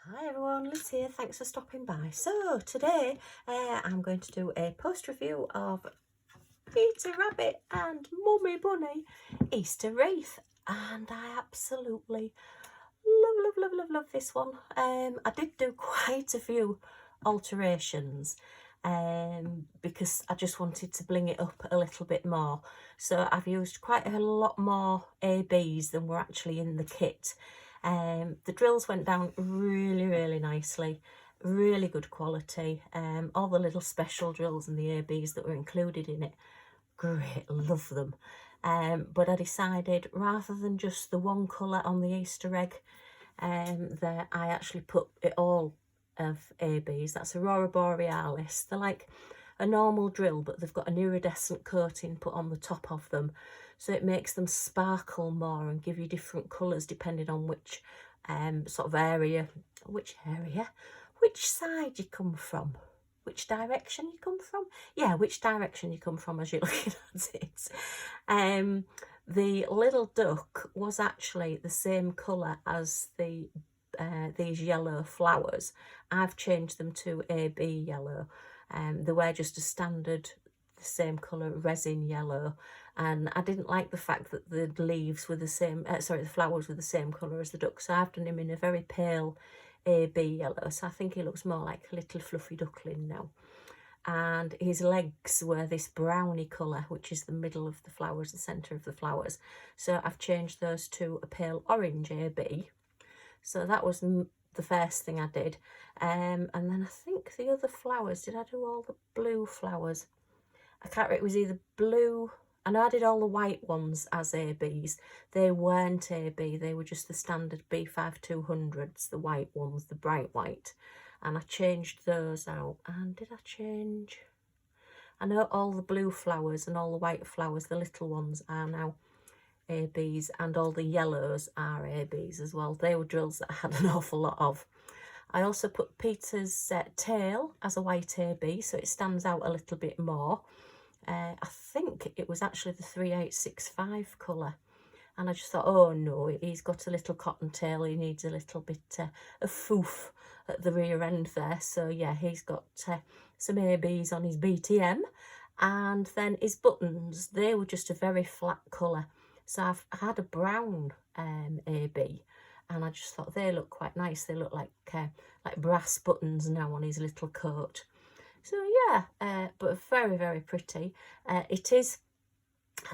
Hi everyone, Liz here, thanks for stopping by. So today I'm going to do a post review of Peter Rabbit and Mummy Bunny Easter Wreath, and I absolutely love this one. I did do quite a few alterations because I just wanted to bling it up a little bit more. So I've used quite a lot more ABs than were actually in the kit. The drills went down really nicely, really good quality. All the little special drills and the ABs that were included in it, great, love them. But I decided rather than just the one colour on the Easter egg, there I actually put it all of ABs. That's Aurora Borealis. They're like a normal drill, but they've got an iridescent coating put on the top of them, so it makes them sparkle more and give you different colours depending on which sort of area, which side you come from, which direction you come from. Yeah, which direction you come from as you're looking at it. The little duck was actually the same colour as these yellow flowers. I've changed them to AB yellow. They were just a standard, the same colour resin yellow, and I didn't like the fact that the leaves were the same, the flowers were the same colour as the duck, so I've done him in a very pale AB yellow, so I think he looks more like a little fluffy duckling now. And his legs were this browny colour, which is the middle of the flowers, the centre of the flowers. So I've changed those to a pale orange AB. So that was the first thing I did. And then I think the other flowers, did I do all the blue flowers? I can't remember, it was either blue, I know I did all the white ones as ABs. They weren't AB, they were just the standard B5200s, the white ones, the bright white. And I changed those out. And did I change? I know all the blue flowers and all the white flowers, the little ones, are now ABs, and all the yellows are ABs as well. They were drills that I had an awful lot of. I also put Peter's tail as a white AB, so it stands out a little bit more. I think it was actually the 3865 colour. And I just thought, oh no, he's got a little cotton tail, he needs a little bit of foof at the rear end there. So yeah, he's got some ABs on his BTM. And then his buttons, they were just a very flat colour. So I had a brown AB, and I just thought they look quite nice. They look like brass buttons now on his little coat. So yeah, but very pretty. It is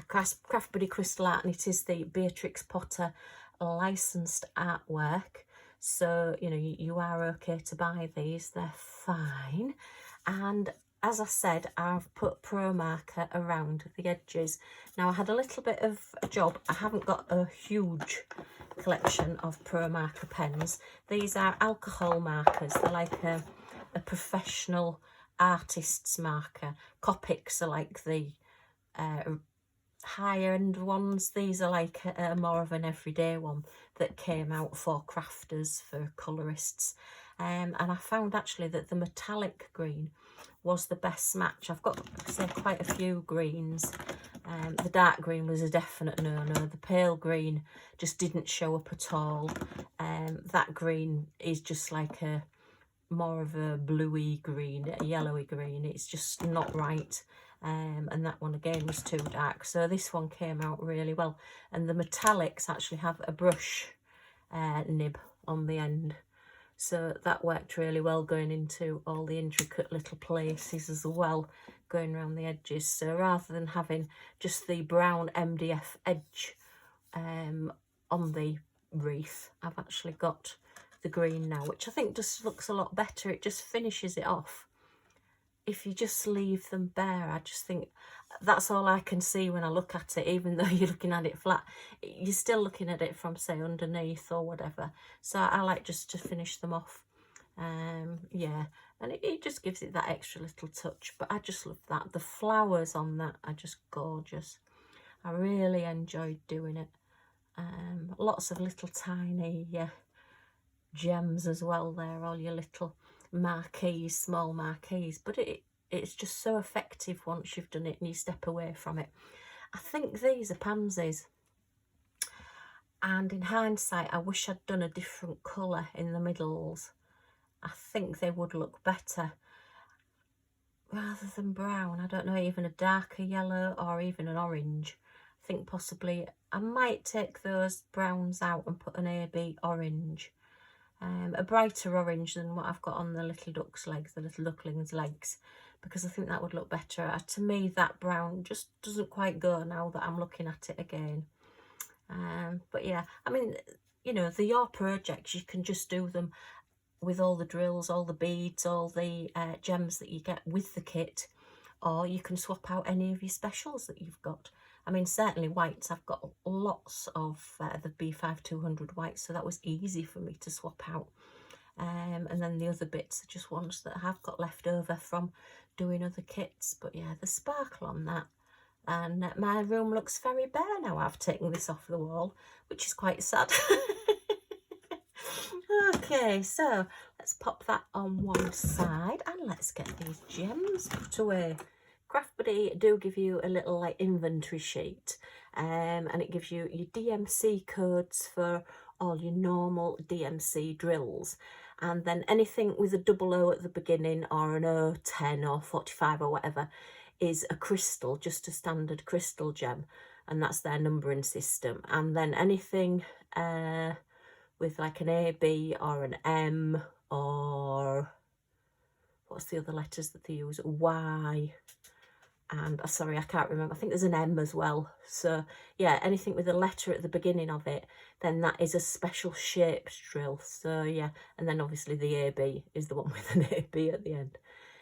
Craft Buddy Crystal Art, and it is the Beatrix Potter licensed artwork. So, you know, you are okay to buy these, they're fine. And as I said, I've put Pro Marker around the edges. Now, I had a little bit of a job. I haven't got a huge collection of Pro Marker pens. These are alcohol markers. They're like a professional artist's marker. Copics are like the higher end ones. These are like a more of an everyday one that came out for crafters, for colourists. And I found actually that the metallic green was the best match. I've got, say, quite a few greens. The dark green was a definite no-no. The pale green just didn't show up at all. That green is just like a more of a bluey green, a yellowy green. It's just not right. And that one again was too dark, so this one came out really well. And the metallics actually have a brush nib on the end, so that worked really well, going into all the intricate little places as well, going around the edges. So rather than having just the brown MDF edge on the wreath, I've actually got the green now, which I think just looks a lot better. It just finishes it off. If you just leave them bare, I just think that's all I can see when I look at it. Even though you're looking at it flat, you're still looking at it from, say, underneath or whatever. So I like just to finish them off. Yeah, and it just gives it that extra little touch. But I just love that. The flowers on that are just gorgeous. I really enjoyed doing it. Lots of little tiny gems as well there, all your little marquees, small marquees, but it's just so effective once you've done it and you step away from it. I think these are pansies, and in hindsight I wish I'd done a different colour in the middles. I think they would look better rather than brown. I don't know, even a darker yellow or even an orange. I think possibly I might take those browns out and put an AB orange. A brighter orange than what I've got on the little duck's legs, the little duckling's legs, because I think that would look better. To me, that brown just doesn't quite go now that I'm looking at it again. But yeah, I mean, you know, your projects, you can just do them with all the drills, all the beads, all the gems that you get with the kit, or you can swap out any of your specials that you've got. I mean, certainly whites, I've got lots of the B5200 whites, so that was easy for me to swap out. And then the other bits are just ones that I've got left over from doing other kits. But yeah, the sparkle on that. And my room looks very bare now I've taken this off the wall, which is quite sad. Okay, so let's pop that on one side and let's get these gems put away. Craft Buddy do give you a little like inventory sheet, and it gives you your DMC codes for all your normal DMC drills, and then anything with a 00 at the beginning or an 010 or 45 or whatever is a crystal, just a standard crystal gem, and that's their numbering system. And then anything with like an AB or an M, or what's the other letters that they use, Y, and sorry, I can't remember, I think there's an M as well. So yeah, anything with a letter at the beginning of it, then that is a special shaped drill. So yeah, and then obviously the AB is the one with an AB at the end.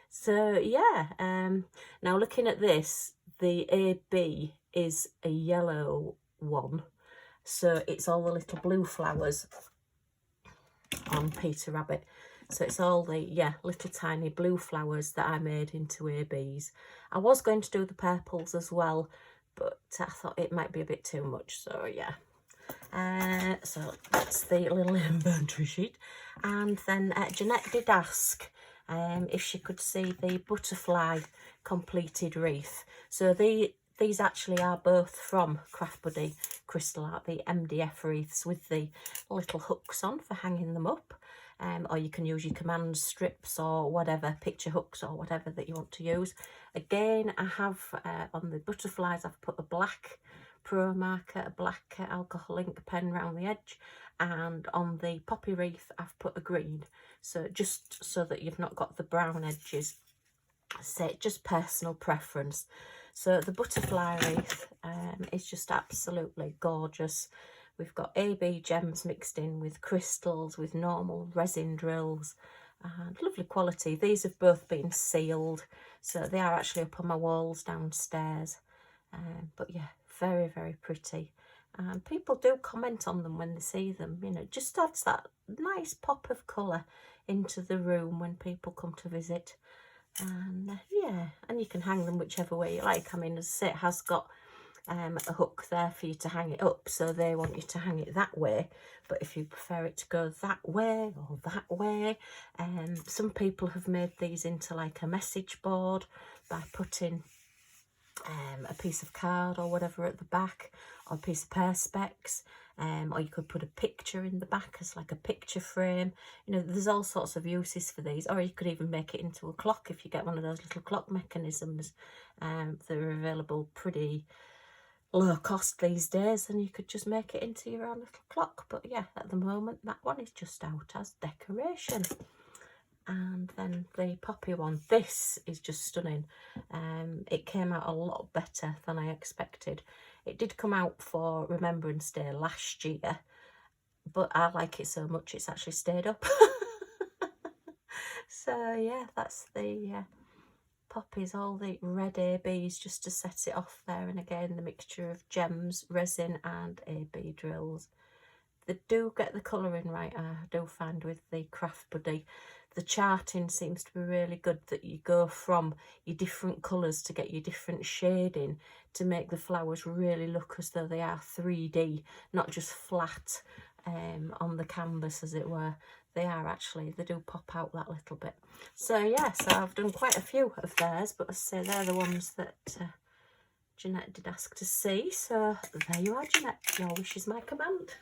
So yeah, now looking at this, the AB is a yellow one, so it's all the little blue flowers on Peter Rabbit. So it's all the, yeah, little tiny blue flowers that I made into ABs. I was going to do the purples as well, but I thought it might be a bit too much, so yeah. So that's the little inventory sheet. And then Jeanette did ask if she could see the butterfly completed wreath. So these actually are both from Craft Buddy Crystal Art, the MDF wreaths with the little hooks on for hanging them up. Or you can use your command strips or whatever, picture hooks or whatever that you want to use. Again, I have on the butterflies, I've put a black pro marker, a black alcohol ink pen around the edge, and on the poppy wreath I've put a green, so just so that you've not got the brown edges. So just personal preference. So the butterfly wreath is just absolutely gorgeous. We've got AB gems mixed in with crystals, with normal resin drills, and lovely quality. These have both been sealed, so they are actually up on my walls downstairs. But yeah, very, very pretty. And people do comment on them when they see them. You know, it just adds that nice pop of colour into the room when people come to visit. And yeah, and you can hang them whichever way you like. I mean, as I say, it has got a hook there for you to hang it up, so they want you to hang it that way. But if you prefer it to go that way or that way, some people have made these into like a message board by putting a piece of card or whatever at the back, or a piece of perspex, or you could put a picture in the back as like a picture frame. You know, there's all sorts of uses for these. Or you could even make it into a clock if you get one of those little clock mechanisms. They're available pretty low cost these days, and you could just make it into your own little clock. But yeah, at the moment that one is just out as decoration. And then the poppy one, this is just stunning. It came out a lot better than I expected. It did come out for Remembrance Day last year, but I like it so much it's actually stayed up. So yeah, that's the poppies, all the red ABs just to set it off there, and again the mixture of gems, resin and AB drills. They do get the colouring right, I do find, with the Craft Buddy. The charting seems to be really good, that you go from your different colours to get your different shading to make the flowers really look as though they are 3D, not just flat on the canvas as it were. They are actually, they do pop out that little bit. So yeah, so I've done quite a few of theirs, but as I say, they're the ones that Jeanette did ask to see. So there you are, Jeanette, your wish is my command.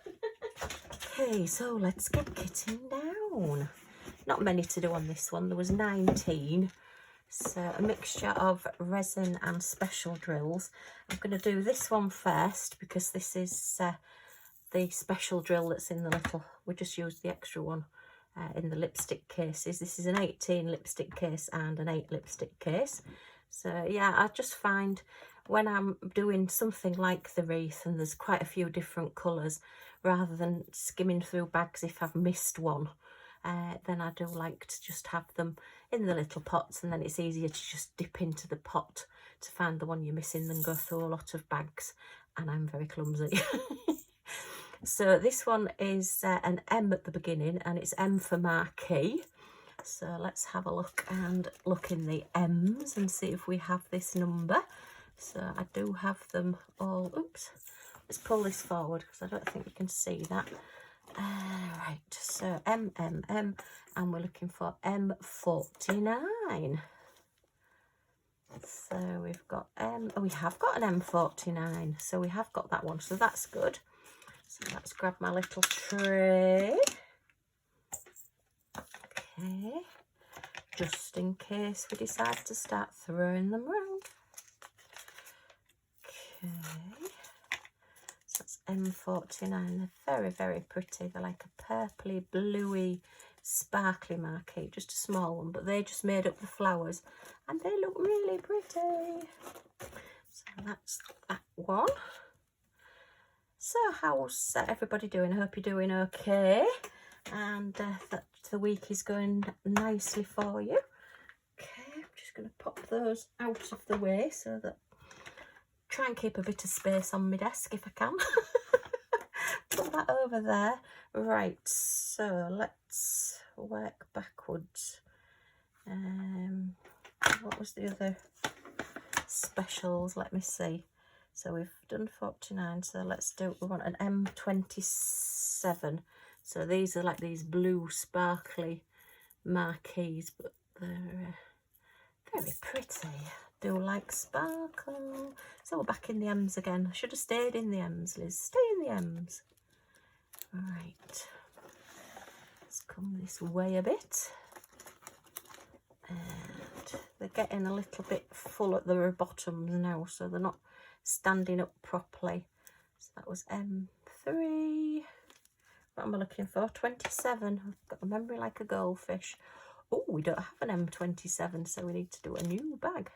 Okay, so let's get kitting down. not many to do on this one. There was 19. So a mixture of resin and special drills. I'm going to do this one first because this is the special drill that's in the little, we just used the extra one in the lipstick cases. This is an 18 lipstick case and an 8 lipstick case. So yeah, I just find when I'm doing something like the wreath and there's quite a few different colours, rather than skimming through bags if I've missed one, then I do like to just have them in the little pots, and then it's easier to just dip into the pot to find the one you're missing than go through a lot of bags, and I'm very clumsy. So this one is an M at the beginning, and it's M for marquee. So let's have a look and look in the M's and see if we have this number. So I do have them all. Oops, let's pull this forward because I don't think you can see that. Right, so M, and we're looking for M49. So we've got we have got an M49, so we have got that one, so that's good. So let's grab my little tray. Okay, just in case we decide to start throwing them around. Okay, so that's M49. They're very, very pretty. They're like a purpley, bluey, sparkly marquee, just a small one, but they just made up the flowers and they look really pretty. So that's that one. So how's everybody doing? I hope you're doing okay, and that the week is going nicely for you. Okay, I'm just going to pop those out of the way so that try and keep a bit of space on my desk if I can. Put that over there. Right, so let's work backwards. What was the other specials? Let me see. So we've done 49, so let's do, we want an M27. So these are like these blue sparkly marquees, but they're very pretty. Do like sparkle. So we're back in the M's again. I should have stayed in the M's, Liz. Stay in the M's. Right. Let's come this way a bit. And they're getting a little bit full at the bottoms now, so they're not standing up properly. So that was M3. What am I looking for? 27. I've got a memory like a goldfish. Oh, we don't have an M27, so we need to do a new bag.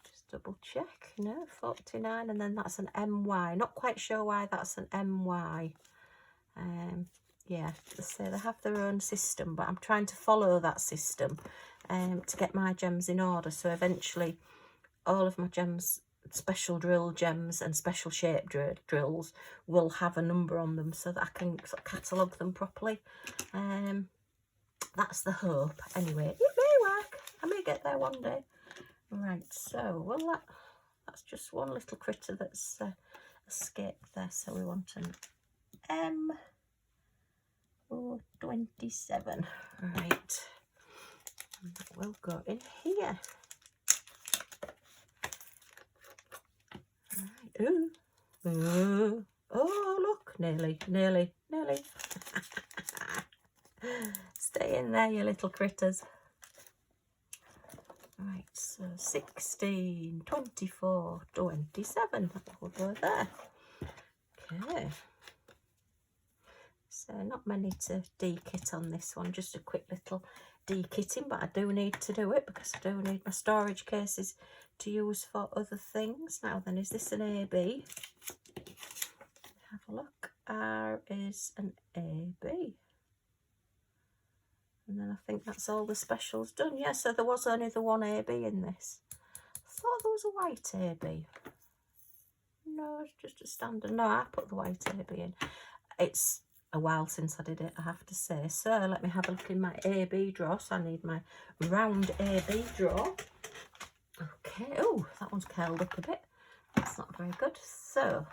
Just double check. No, 49, and then that's an MY. Not quite sure why that's an MY. Yeah, they say they have their own system, but I'm trying to follow that system to get my gems in order. So eventually all of my gems, special drill gems and special shape drills, will have a number on them so that I can sort of catalogue them properly. That's the hope. Anyway, it may work. I may get there one day. Right, so well, that's just one little critter that's escaped there. So we want an M27. Right, and that will go in here. Right. Ooh. Oh, look, nearly. Stay in there, you little critters. Right, so 16, 24, 27. That will go there. Okay. So not many to de-kit on this one, just a quick little de-kitting, but I do need to do it because I do need my storage cases to use for other things. Now then, is this an AB? Have a look. R is an AB. And then I think that's all the specials done. Yeah, so there was only the one AB in this. I thought there was a white AB. No, it's just a standard. No, I put the white AB in. It's a while since I did it, I have to say. So let me have a look in my AB drawer. So I need my round AB drawer. Okay. Oh, that one's curled up a bit. That's not very good. So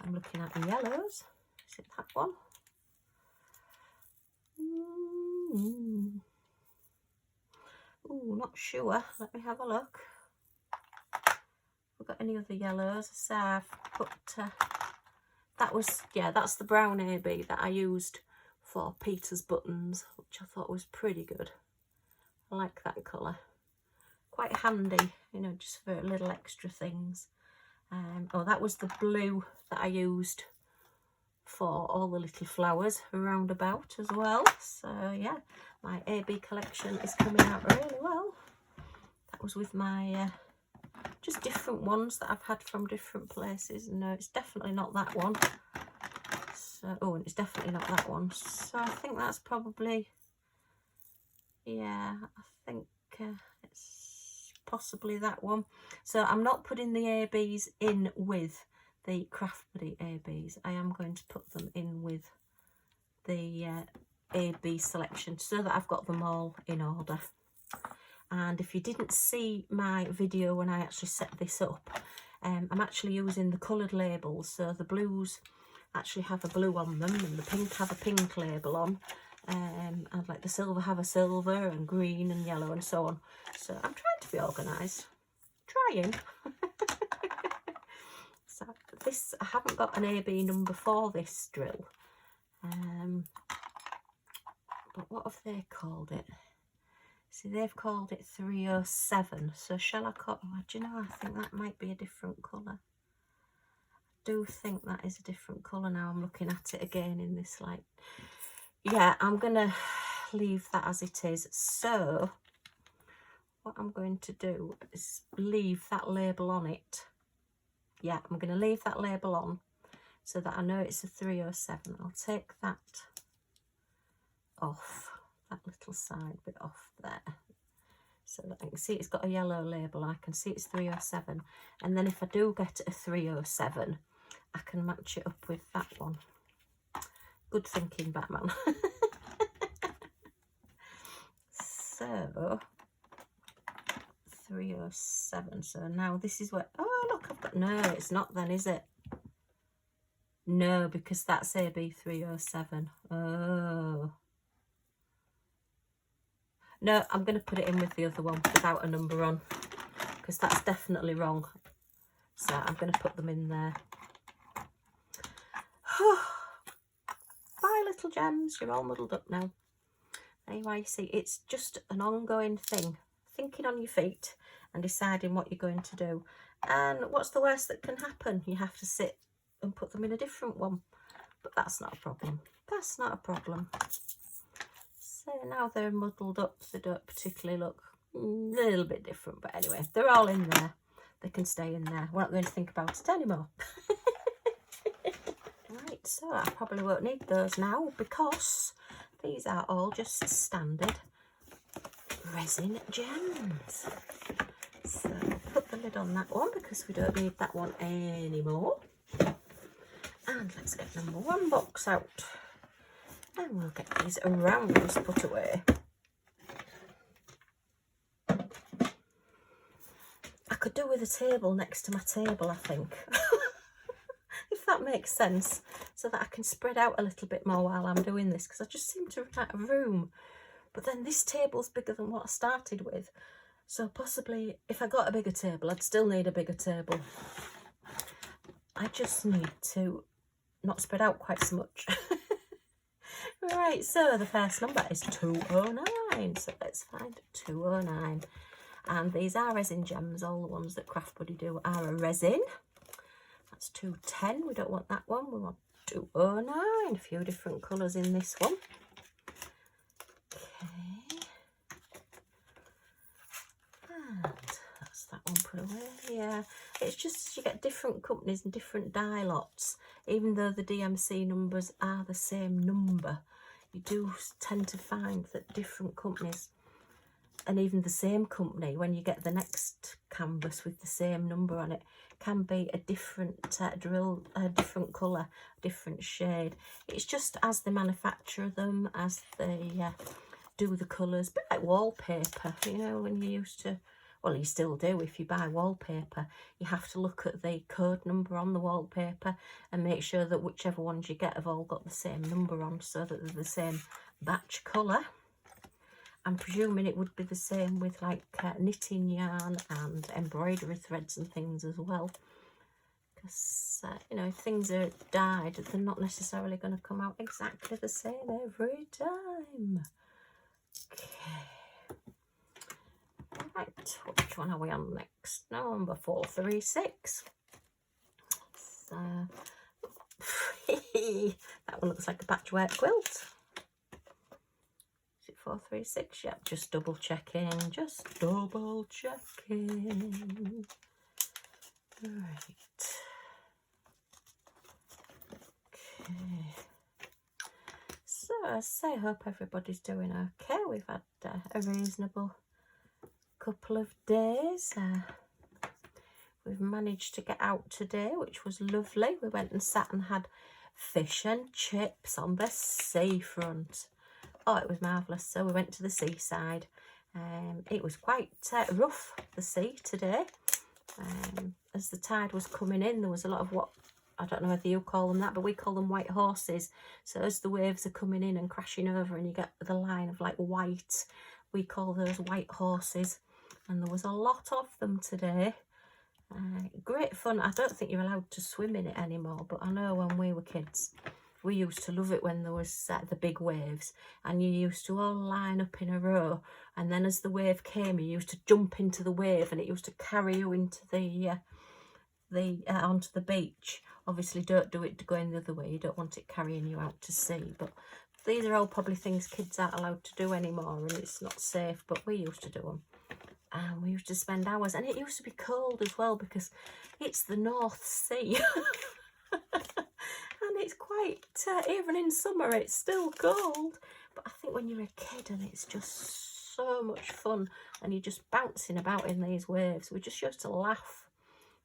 I'm looking at the yellows. Is it that one? Oh, not sure. Let me have a look. We've got any other yellows? So I've put that was, yeah, that's the brown AB that I used for Peter's buttons, which I thought was pretty good. I like that colour. Quite handy, you know, just for little extra things. Oh, that was the blue that I used for all the little flowers around about as well. So yeah, my AB collection is coming out really well. That was with my just different ones that I've had from different places. No, it's definitely not that one. So, oh, and it's definitely not that one. So I think that's probably, yeah, I think it's possibly that one. So I'm not putting the ABs in with the Craft Buddy ABs. I am going to put them in with the AB selection so that I've got them all in order. And if you didn't see my video when I actually set this up, I'm actually using the coloured labels. So the blues actually have a blue on them, and the pink have a pink label on, and like the silver have a silver, and green and yellow and so on. So I'm trying to be organised. Trying. So this, I haven't got an AB number for this drill. But what have they called it? See, they've called it 307. So shall I call, oh, do you know, I think that might be a different colour. I do think that is a different colour now. I'm looking at it again in this light. Yeah, I'm going to leave that as it is. So what I'm going to do is leave that label on it. Yeah, I'm going to leave that label on so that I know it's a 307. I'll take that off, that little side bit off there, so that I can see it's got a yellow label. I can see it's 307, and then if I do get a 307, I can match it up with that one. Good thinking, Batman. So 307. So now this is where, oh look, I've got, no, it's not then, is it? No, because that's AB 307. Oh no, I'm going to put it in with the other one without a number on, because that's definitely wrong. So I'm going to put them in there. Bye little gems, you're all muddled up now. Anyway, you see, it's just an ongoing thing. Thinking on your feet and deciding what you're going to do. And what's the worst that can happen? You have to sit and put them in a different one. But that's not a problem. That's not a problem. So now they're muddled up, they don't particularly look a little bit different. But anyway, they're all in there. They can stay in there. We're not going to think about it anymore. Right, so I probably won't need those now because these are all just standard resin gems. So put the lid on that one because we don't need that one anymore. And let's get number one box out. And we'll get these rounds put away. I could do with a table next to my table, I think. If that makes sense. So that I can spread out a little bit more while I'm doing this, because I just seem to run out of room. But then this table's bigger than what I started with. So possibly if I got a bigger table, I'd still need a bigger table. I just need to not spread out quite so much. Right, so the first number is 209. So let's find 209. And these are resin gems. All the ones that Craft Buddy do are a resin. That's 210. We don't want that one. We want 209. A few different colours in this one. Okay. And that's that one put away. Yeah, it's just you get different companies and different die lots. Even though the DMC numbers are the same number, you do tend to find that different companies, and even the same company, when you get the next canvas with the same number on it, can be a different drill, a different colour, different shade. It's just as they manufacture them, as they do the colours, a bit like wallpaper, you know, when you used to, well, you still do, if you buy wallpaper, you have to look at the code number on the wallpaper and make sure that whichever ones you get have all got the same number on, so that they're the same batch colour. I'm presuming it would be the same with like knitting yarn and embroidery threads and things as well, because you know, if things are dyed, they're not necessarily going to come out exactly the same every time. Okay. Right, which one are we on next? Number 436. So, that one looks like a patchwork quilt. Is it 436? Yep, just double checking. Just double checking. Right. Okay. So, I say, hope everybody's doing okay. We've had a reasonable couple of days. We've managed to get out today, which was lovely. We went and sat and had fish and chips on the seafront. Oh, it was marvellous. So we went to the seaside. It was quite rough, the sea today. As the tide was coming in, there was a lot of what, I don't know whether you call them that, but we call them white horses. So as the waves are coming in and crashing over and you get the line of like white, we call those white horses. And there was a lot of them today. Great fun. I don't think you're allowed to swim in it anymore, but I know when we were kids, we used to love it when there was the big waves and you used to all line up in a row, and then as the wave came you used to jump into the wave and it used to carry you into the onto the beach. Obviously don't do it going the other way, you don't want it carrying you out to sea, but these are all probably things kids aren't allowed to do anymore and it's not safe, but we used to do them. And we used to spend hours, and it used to be cold as well because it's the North Sea. And it's quite, even in summer, it's still cold. But I think when you're a kid and it's just so much fun and you're just bouncing about in these waves, we just used to laugh.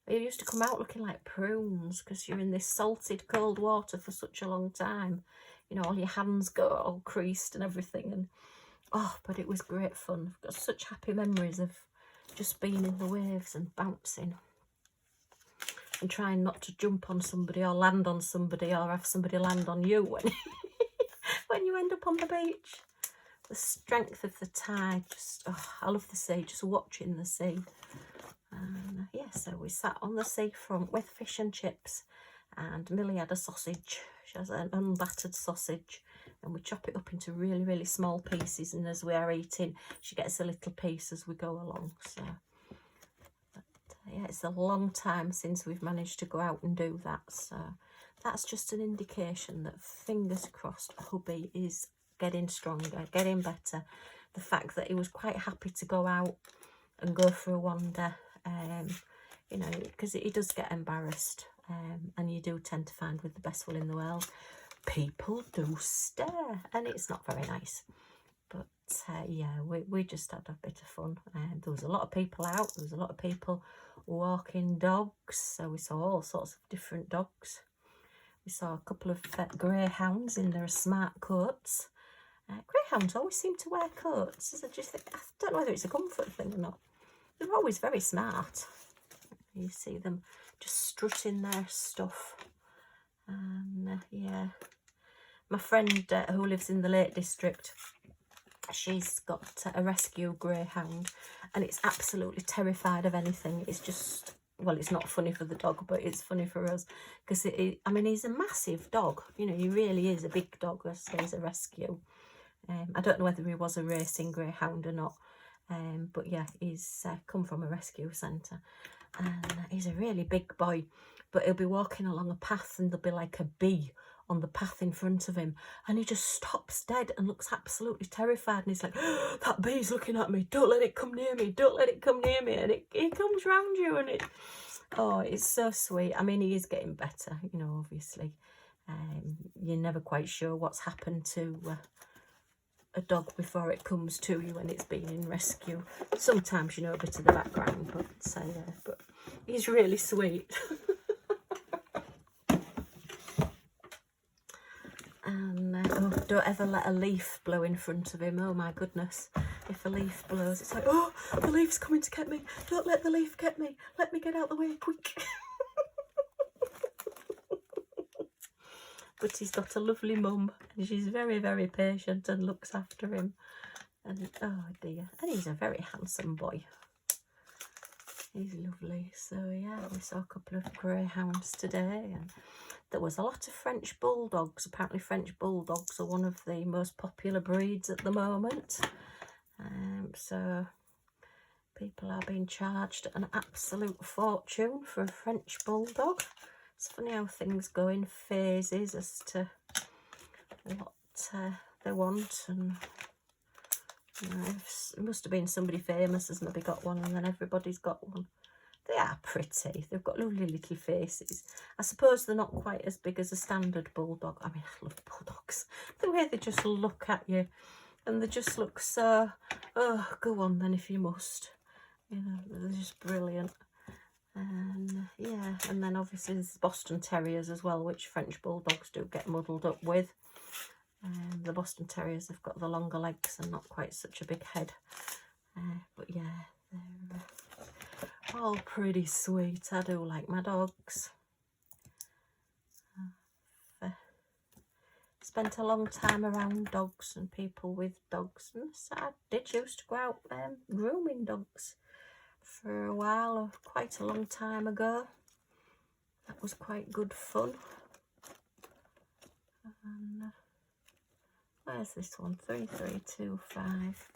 We used to come out looking like prunes because you're in this salted cold water for such a long time. You know, all your hands go all creased and everything. And oh, but it was great fun. I've got such happy memories of just being in the waves and bouncing and trying not to jump on somebody or land on somebody or have somebody land on you when, when you end up on the beach. The strength of the tide, just, oh, I love the sea, just watching the sea. And yeah, so we sat on the seafront with fish and chips, and Millie had a sausage. She has an unbattered sausage, and we chop it up into really, really small pieces, and as we are eating, she gets a little piece as we go along. So, but, yeah, it's a long time since we've managed to go out and do that, so that's just an indication that, fingers crossed, hubby is getting stronger, getting better. The fact that he was quite happy to go out and go for a wander, you know, because he does get embarrassed, and you do tend to find, with the best will in the world, people do stare, and it's not very nice. But yeah, we just had a bit of fun. There was a lot of people out, there was a lot of people walking dogs, so we saw all sorts of different dogs. We saw a couple of greyhounds in their smart coats. Greyhounds always seem to wear coats. I don't know whether it's a comfort thing or not. They're always very smart. You see them just strutting their stuff. And yeah, my friend who lives in the Lake District, she's got a rescue greyhound, and it's absolutely terrified of anything. It's just, well, it's not funny for the dog, but it's funny for us because I mean, he's a massive dog. You know, he really is a big dog. So he's a rescue. I don't know whether he was a racing greyhound or not, but yeah, he's come from a rescue centre, and he's a really big boy. But he'll be walking along a path and there'll be like a bee on the path in front of him, and he just stops dead and looks absolutely terrified, and he's like, oh, that bee's looking at me, don't let it come near me, don't let it come near me, and it comes round you, and oh, it's so sweet. I mean, he is getting better, you know, obviously. You're never quite sure what's happened to a dog before it comes to you when it's been in rescue. Sometimes you know a bit of the background, but he's really sweet. And oh, don't ever let a leaf blow in front of him. Oh my goodness, if a leaf blows, it's like, oh, the leaf's coming to get me, don't let the leaf get me, let me get out the way quick. But he's got a lovely mum, and she's very, very patient and looks after him. And oh dear, and he's a very handsome boy. He's lovely. So yeah, we saw a couple of greyhounds today, and there was a lot of French bulldogs. Apparently French bulldogs are one of the most popular breeds at the moment. So people are being charged an absolute fortune for a French bulldog. It's funny how things go in phases as to what they want, and you know, it must have been somebody famous has maybe got one, and then everybody's got one. They are pretty. They've got lovely little faces. I suppose they're not quite as big as a standard bulldog. I mean, I love bulldogs. The way they just look at you, and they just look so, oh, go on then if you must. You know, they're just brilliant. And yeah, and then obviously there's Boston Terriers as well, which French bulldogs do get muddled up with. The Boston Terriers have got the longer legs and not quite such a big head. But yeah, they're all pretty sweet. I do like my dogs. I've spent a long time around dogs and people with dogs, and so I did used to go out grooming dogs for a while, quite a long time ago. That was quite good fun. And where's this one? 3325.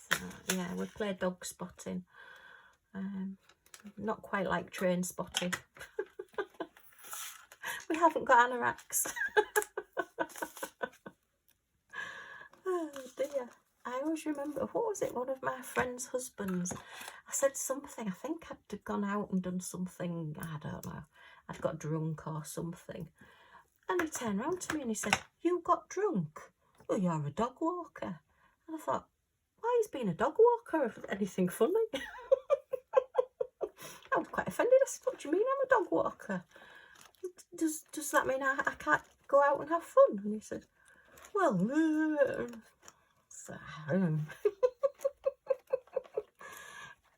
So yeah, we play dog spotting. Not quite like train spotting. We haven't got anoraks. Oh dear. I always remember, what was it, one of my friend's husbands, I said something, I think I'd gone out and done something, I don't know, I'd got drunk or something, and he turned around to me and he said, "You got drunk? Oh, you're a dog walker." And I thought, why is being a dog walker anything funny? I was quite offended. I said, "What do you mean I'm a dog walker? Does that mean I can't go out and have fun?" And he said, "Well,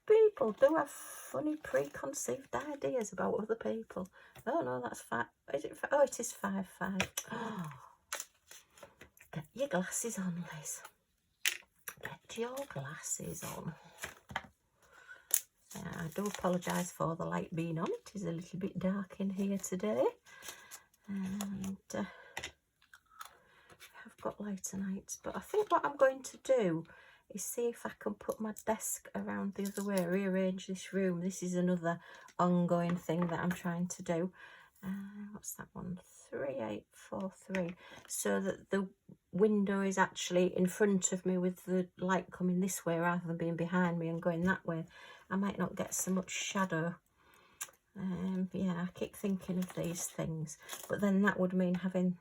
people do have funny preconceived ideas about other people." Oh no, that's 5. Is it 5? Oh, it is 5-5. Oh. Get your glasses on, Liz. Get your glasses on. I do apologise for the light being on. It is a little bit dark in here today. And I've got lighter nights. But I think what I'm going to do is see if I can put my desk around the other way, rearrange this room. This is another ongoing thing that I'm trying to do. What's that one? 3843. So that the window is actually in front of me with the light coming this way rather than being behind me and going that way. I might not get so much shadow. Yeah, I keep thinking of these things. But then that would mean having...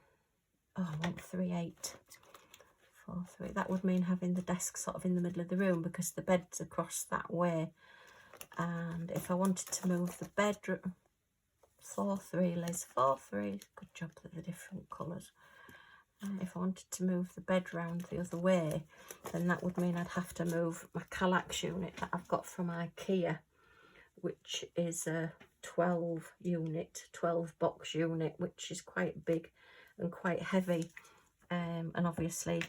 Oh, I want 3843. That would mean having the desk sort of in the middle of the room because the bed's across that way. And if I wanted to move the bedroom... 4-3, Liz, 4-3. Good job that they're different colours. If I wanted to move the bed round the other way, then that would mean I'd have to move my Kallax unit that I've got from IKEA, which is a 12 box unit, which is quite big and quite heavy. And obviously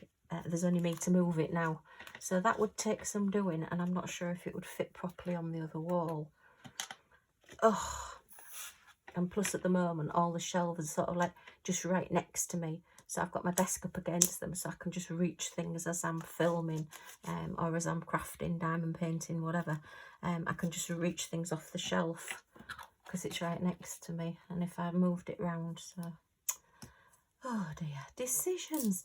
there's only me to move it now. So that would take some doing, and I'm not sure if it would fit properly on the other wall. Oh. And plus at the moment all the shelves are sort of like just right next to me, so I've got my desk up against them so I can just reach things as I'm filming or as I'm crafting, diamond painting, whatever. I can just reach things off the shelf because it's right next to me. And if I moved it round, so oh dear, decisions.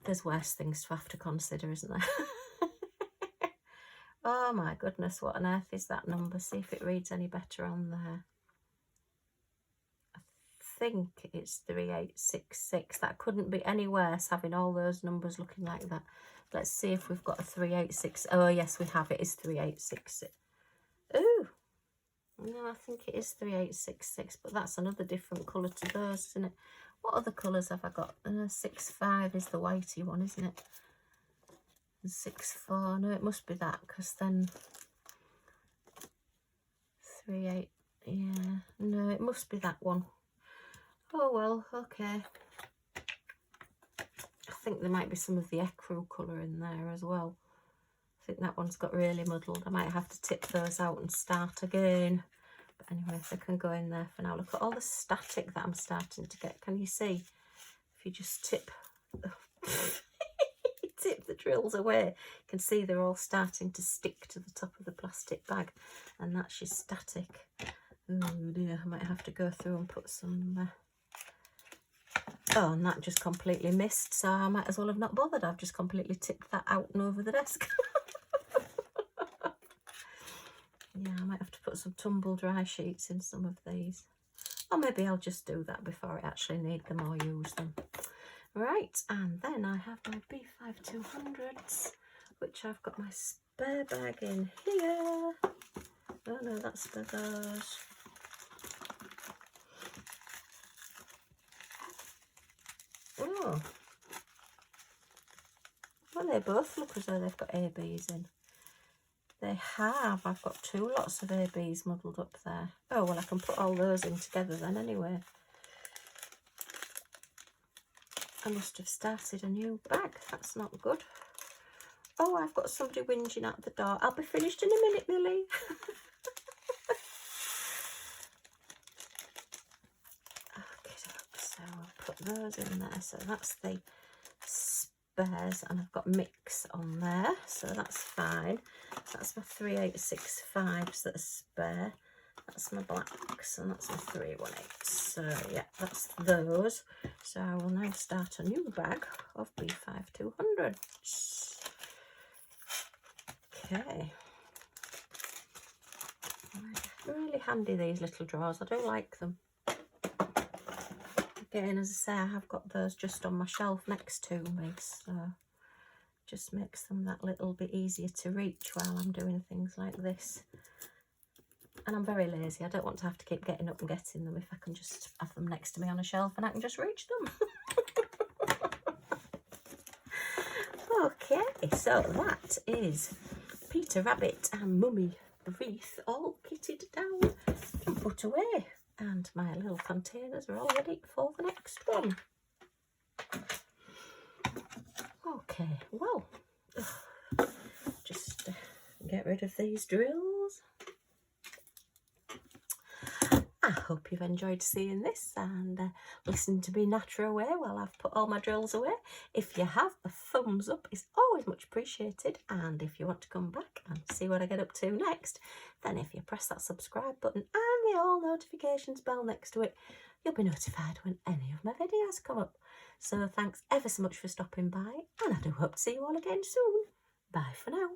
There's worse things to have to consider, isn't there? Oh my goodness, what on earth is that number? See if it reads any better on there. I think it's 3866. That couldn't be any worse, having all those numbers looking like that. Let's see if we've got a 386. Oh yes, we have. It is 3866. Ooh, no, I think it is 3866, but that's another different colour to those, isn't it? What other colours have I got? 65 is the whitey one, isn't it? 64, no, it must be that, because then 38, yeah, no, it must be that one. Oh well, okay. I think there might be some of the ecru colour in there as well. think that one's got really muddled. I might have to tip those out and start again. But anyway, they can go in there for now. Look at all the static that I'm starting to get. Can you see? If you just tip tip the drills away, you can see they're all starting to stick to the top of the plastic bag, and that's your static. Oh dear, I might have to go through and put some oh, and that just completely missed, so I might as well have not bothered. I've just completely tipped that out and over the desk. Yeah, I might have to put some tumble dry sheets in some of these, or maybe I'll just do that before I actually need them or use them. Right, and then I have my B5200s, which I've got my spare bag in here. Oh no, that's for those. Oh, well, they both look as though they've got ABs in. They have. I've got two lots of ABs muddled up there. Oh, well, I can put all those in together then anyway. I must have started a new bag. That's not good. Oh, I've got somebody whinging at the door. I'll be finished in a minute, Millie. Okay, so I'll put those in there. So that's the spares, and I've got mix on there, so that's fine. That's my 3865s that are spare. That's my blacks, and that's my 318s. So yeah, that's those. So I will now start a new bag of B5200s. Okay. Really handy, these little drawers. I do like them. Again, as I say, I have got those just on my shelf next to me, so just makes them that little bit easier to reach while I'm doing things like this. And I'm very lazy. I don't want to have to keep getting up and getting them if I can just have them next to me on a shelf and I can just reach them. Okay, so that is Peter Rabbit and Mummy Wreath all kitted down and put away. And my little containers are all ready for the next one. Okay, well, just get rid of these drills. I hope you've enjoyed seeing this and listening to me natter away while I've put all my drills away. If you have, a thumbs up is always much appreciated, and if you want to come back and see what I get up to next, then if you press that subscribe button and the all notifications bell next to it, you'll be notified when any of my videos come up. So thanks ever so much for stopping by, and I do hope to see you all again soon. Bye for now.